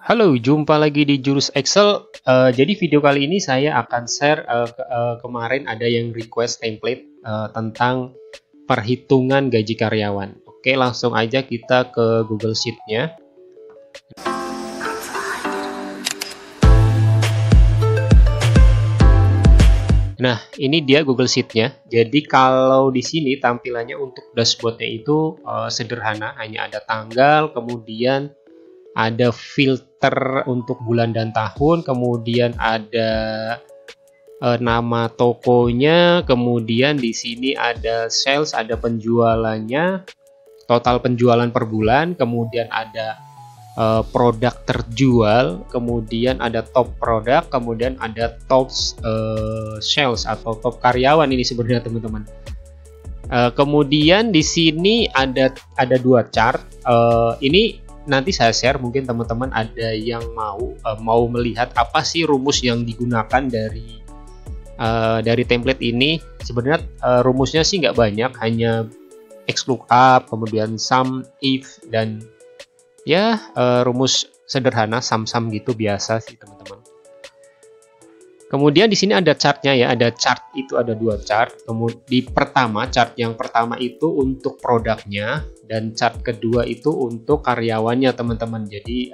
Halo, jumpa lagi di Jurus Excel. Jadi video kali ini saya akan share kemarin ada yang request template tentang perhitungan gaji karyawan. Oke, langsung aja kita ke Google Sheet-nya. Nah, ini dia Google Sheet-nya. Jadi kalau di sini tampilannya untuk dashboard-nya itu sederhana, hanya ada tanggal, kemudian ada filter untuk bulan dan tahun, kemudian ada nama tokonya, kemudian di sini ada sales, ada penjualannya, total penjualan per bulan, kemudian ada produk terjual, kemudian ada top produk, kemudian ada top sales atau top karyawan ini sebenarnya teman-teman. Kemudian di sini ada dua chart. Ini nanti saya share, mungkin teman-teman ada yang mau melihat apa sih rumus yang digunakan dari template ini. Sebenarnya rumusnya sih nggak banyak, hanya XLOOKUP, kemudian SUM, IF, dan ya rumus sederhana sum-sum gitu biasa sih teman-teman. Kemudian di sini ada chartnya ya, ada chart itu ada dua chart. Kemudian chart yang pertama itu untuk produknya, dan chart kedua itu untuk karyawannya teman-teman. Jadi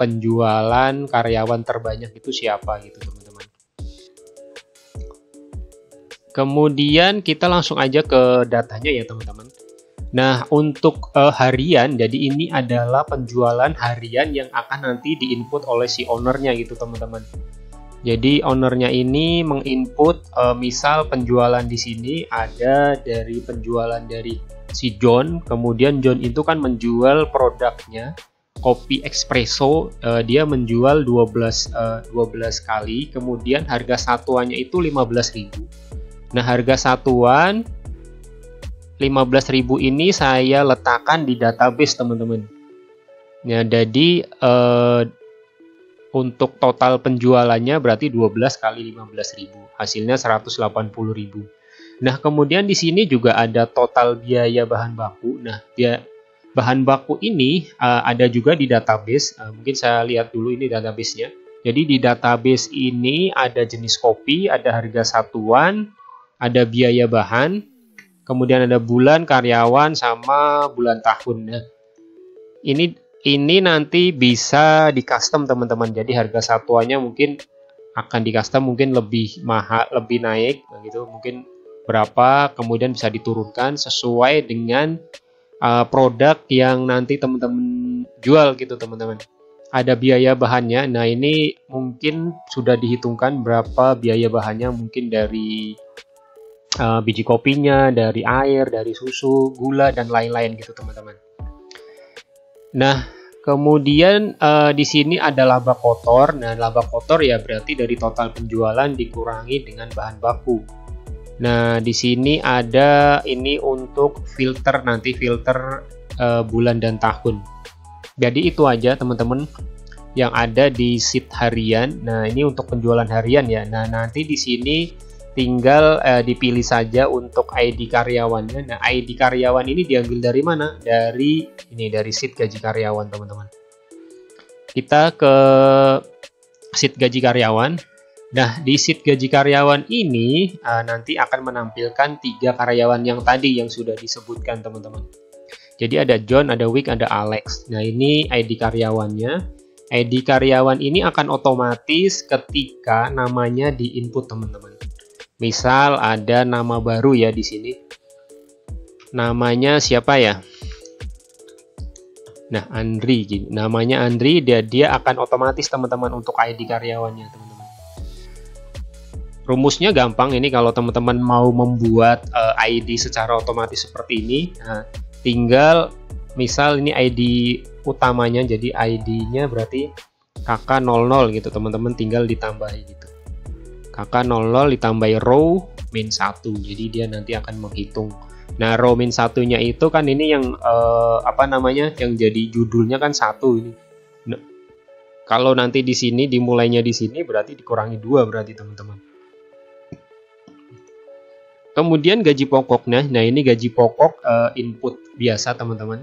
penjualan karyawan terbanyak itu siapa gitu teman-teman. Kemudian kita langsung aja ke datanya ya teman-teman. Nah, untuk harian, jadi ini adalah penjualan harian yang akan nanti diinput oleh si ownernya gitu teman-teman. Jadi ownernya ini menginput misal penjualan di sini ada dari penjualan dari si John, kemudian John itu kan menjual produknya kopi espresso, dia menjual 12 kali, kemudian harga satuannya itu 15.000. Nah, harga satuan 15.000 ini saya letakkan di database teman-teman. Ya, jadi untuk total penjualannya berarti 12 kali 15.000, hasilnya 180.000. Nah, kemudian di sini juga ada total biaya bahan baku. Nah, bahan baku ini ada juga di database. Mungkin saya lihat dulu ini databasenya. Jadi di database ini ada jenis kopi, ada harga satuan, ada biaya bahan, kemudian ada bulan, karyawan, sama bulan tahun. Nah, ini nanti bisa di custom teman-teman. Jadi harga satuannya mungkin akan di custom, mungkin lebih mahal, lebih naik gitu, mungkin berapa, kemudian bisa diturunkan sesuai dengan produk yang nanti teman-teman jual gitu teman-teman. Ada biaya bahannya. Nah, ini mungkin sudah dihitungkan berapa biaya bahannya, mungkin dari biji kopinya, dari air, dari susu, gula, dan lain-lain gitu teman-teman. Nah, kemudian di sini ada laba kotor. Nah, laba kotor ya berarti dari total penjualan dikurangi dengan bahan baku. Nah, di sini ada ini untuk filter, nanti filter bulan dan tahun. Jadi itu aja teman-teman yang ada di sheet harian. Nah, ini untuk penjualan harian ya. Nah, nanti di sini tinggal dipilih saja untuk ID karyawannya. Nah, ID karyawan ini diambil dari mana? Dari sheet gaji karyawan teman-teman. Kita ke sheet gaji karyawan. Nah, di sheet gaji karyawan ini nanti akan menampilkan 3 karyawan yang tadi yang sudah disebutkan teman-teman. Jadi ada John, ada Wick, ada Alex. Nah, ini ID karyawannya. ID karyawan ini akan otomatis ketika namanya diinput teman-teman. Misal ada nama baru ya di sini. Namanya siapa ya? Nah, Andri. Namanya Andri, dia akan otomatis teman-teman untuk ID karyawannya, teman-teman. Rumusnya gampang ini kalau teman-teman mau membuat ID secara otomatis seperti ini. Nah, tinggal misal ini ID utamanya, jadi ID-nya berarti KK00 gitu, teman-teman tinggal ditambahi gitu. KK00 ditambahi row min 1, jadi dia nanti akan menghitung. Nah, row min 1-nya itu kan ini yang yang jadi judulnya kan 1 ini. Nah, kalau nanti di sini dimulainya di sini berarti dikurangi 2 berarti teman-teman. Kemudian gaji pokoknya. Nah, ini gaji pokok input biasa teman-teman.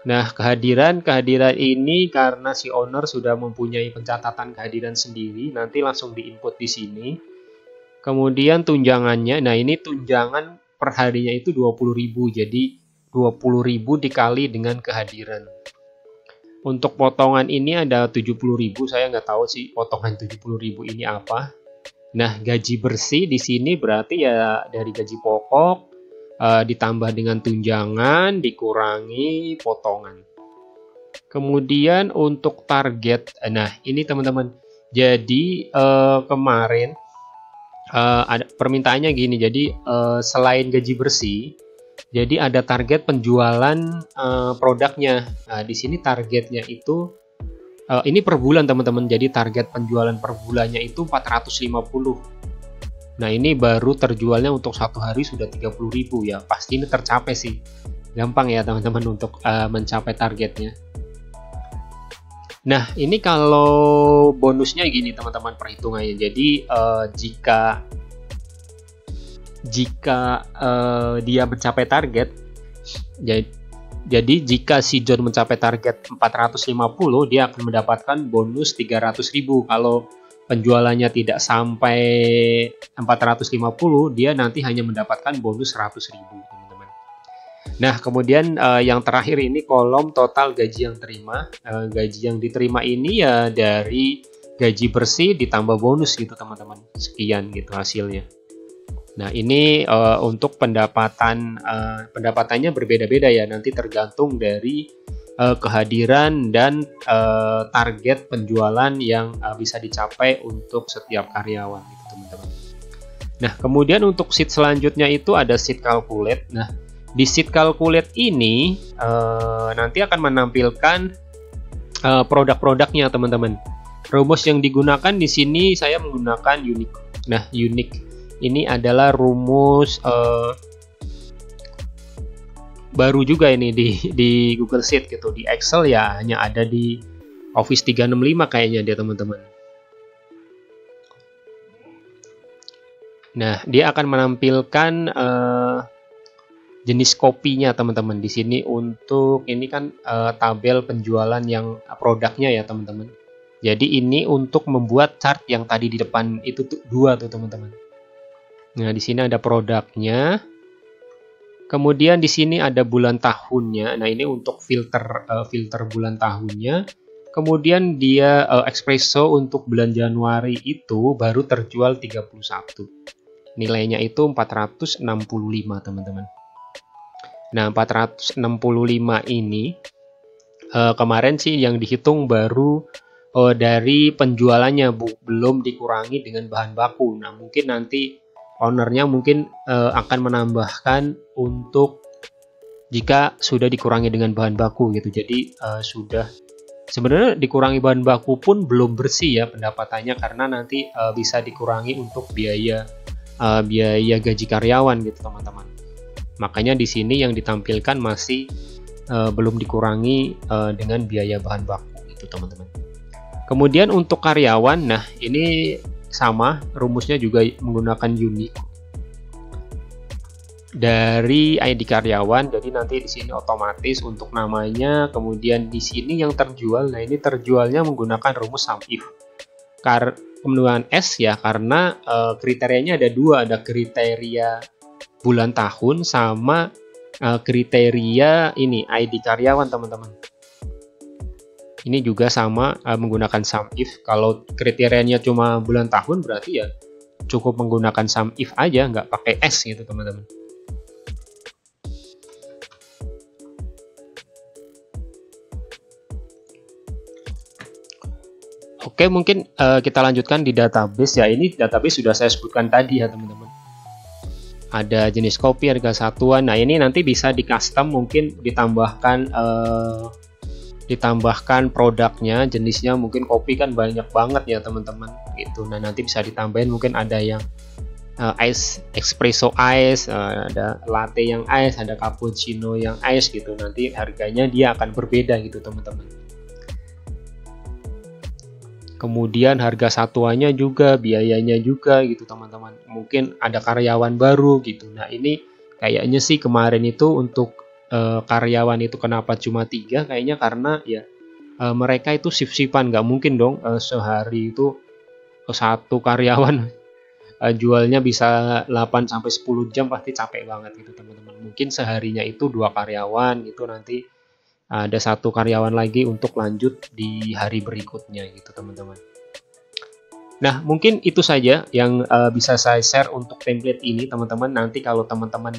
Nah, kehadiran ini karena si owner sudah mempunyai pencatatan kehadiran sendiri, nanti langsung diinput di sini. Kemudian tunjangannya, nah ini tunjangan per harinya itu 20.000, jadi 20.000 dikali dengan kehadiran. Untuk potongan ini ada 70.000, saya nggak tahu sih potongan 70.000 ini apa. Nah, gaji bersih di sini berarti ya dari gaji pokok, ditambah dengan tunjangan, dikurangi potongan. Kemudian untuk target, nah ini teman-teman, jadi kemarin ada permintaannya gini, jadi selain gaji bersih, jadi ada target penjualan produknya. Nah, di sini targetnya itu ini per bulan teman-teman, jadi target penjualan per bulannya itu 450. Nah, ini baru terjualnya untuk satu hari sudah 30.000 ya. Pasti ini tercapai sih. Gampang ya teman-teman untuk mencapai targetnya. Nah, ini kalau bonusnya gini teman-teman perhitungannya. Jadi jika dia mencapai target, jadi jika si John mencapai target 450, dia akan mendapatkan bonus 300.000. Kalau penjualannya tidak sampai 450, dia nanti hanya mendapatkan bonus 100.000, teman-teman. Nah, kemudian yang terakhir ini kolom total gaji yang terima. Gaji yang diterima ini ya dari gaji bersih ditambah bonus gitu, teman-teman. Sekian gitu hasilnya. Nah, ini untuk pendapatannya berbeda-beda ya, nanti tergantung dari kehadiran dan target penjualan yang bisa dicapai untuk setiap karyawan gitu, teman-teman. Nah, kemudian untuk sheet selanjutnya itu ada sheet calculate. Nah, di sheet calculate ini nanti akan menampilkan produk-produknya, teman-teman. Rumus yang digunakan di sini saya menggunakan unique. Nah, unique ini adalah rumus baru juga ini di Google Sheet gitu. Di Excel ya hanya ada di Office 365 kayaknya dia, teman-teman. Nah, dia akan menampilkan jenis kopinya, teman-teman. Di sini untuk ini kan tabel penjualan yang produknya ya, teman-teman. Jadi ini untuk membuat chart yang tadi di depan itu tuh, dua tuh, teman-teman. Nah, di sini ada produknya. Kemudian di sini ada bulan tahunnya. Nah, ini untuk filter bulan tahunnya. Kemudian dia espresso untuk bulan Januari itu baru terjual 31. Nilainya itu 465, teman-teman. Nah, 465 ini kemarin sih yang dihitung baru dari penjualannya, belum dikurangi dengan bahan baku. Nah, mungkin nanti ownernya mungkin akan menambahkan untuk jika sudah dikurangi dengan bahan baku gitu. Jadi sudah sebenarnya dikurangi bahan baku pun belum bersih ya pendapatannya, karena nanti bisa dikurangi untuk biaya gaji karyawan gitu, teman-teman. Makanya di sini yang ditampilkan masih belum dikurangi dengan biaya bahan baku gitu, teman-teman. Kemudian untuk karyawan, nah ini sama, rumusnya juga menggunakan unique dari ID karyawan. Jadi nanti di sini otomatis untuk namanya, kemudian di sini yang terjual. Nah, ini terjualnya menggunakan rumus sum if. Kemudian S ya, karena kriterianya ada dua, ada kriteria bulan tahun sama kriteria ini ID karyawan, teman-teman. Ini juga sama menggunakan sum if. Kalau kriterianya cuma bulan tahun berarti ya cukup menggunakan sum if aja, nggak pakai S gitu, teman-teman. Oke, mungkin kita lanjutkan di database ya. Ini database sudah saya sebutkan tadi ya, teman-teman. Ada jenis kopi, harga satuan. Nah, ini nanti bisa di custom, mungkin ditambahkan produknya, jenisnya. Mungkin kopi kan banyak banget ya, teman-teman gitu. Nah, nanti bisa ditambahin, mungkin ada yang ice, espresso ice, ada latte yang ice, ada cappuccino yang ice gitu. Nanti harganya dia akan berbeda gitu, teman-teman. Kemudian harga satuannya juga, biayanya juga gitu, teman-teman. Mungkin ada karyawan baru gitu. Nah, ini kayaknya sih kemarin itu untuk karyawan itu kenapa cuma 3? Kayaknya karena ya mereka itu shift-shiftan, nggak mungkin dong sehari itu satu karyawan jualnya bisa 8 sampai 10 jam, pasti capek banget gitu teman-teman. Mungkin seharinya itu 2 karyawan gitu, nanti ada 1 karyawan lagi untuk lanjut di hari berikutnya gitu teman-teman. Nah, mungkin itu saja yang bisa saya share untuk template ini teman-teman. Nanti kalau teman-teman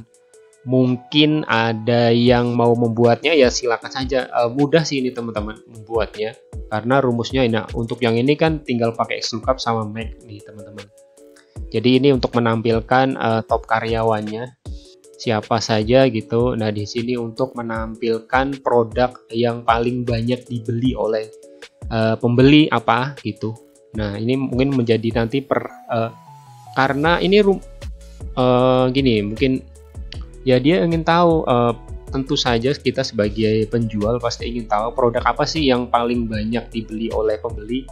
mungkin ada yang mau membuatnya, ya silakan saja. Mudah sih ini teman-teman membuatnya, karena rumusnya enak. Untuk yang ini kan tinggal pakai XLOOKUP sama Make nih teman-teman. Jadi ini untuk menampilkan top karyawannya siapa saja gitu. Nah, di sini untuk menampilkan produk yang paling banyak dibeli oleh pembeli apa gitu. Nah, ini mungkin menjadi nanti karena ini gini, mungkin ya dia ingin tahu, tentu saja kita sebagai penjual pasti ingin tahu produk apa sih yang paling banyak dibeli oleh pembeli.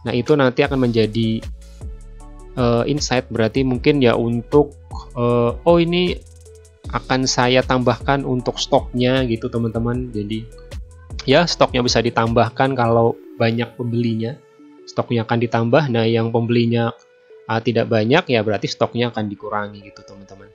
Nah, itu nanti akan menjadi insight, berarti mungkin ya untuk oh ini akan saya tambahkan untuk stoknya gitu teman-teman. Jadi ya stoknya bisa ditambahkan kalau banyak pembelinya, stoknya akan ditambah. Nah, yang pembelinya tidak banyak ya berarti stoknya akan dikurangi gitu teman-teman.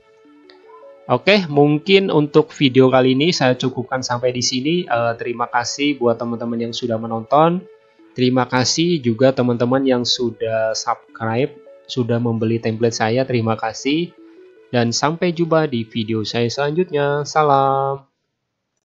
Oke, mungkin untuk video kali ini saya cukupkan sampai di sini. Terima kasih buat teman-teman yang sudah menonton. Terima kasih juga teman-teman yang sudah subscribe, sudah membeli template saya. Terima kasih. Dan sampai jumpa di video saya selanjutnya. Salam.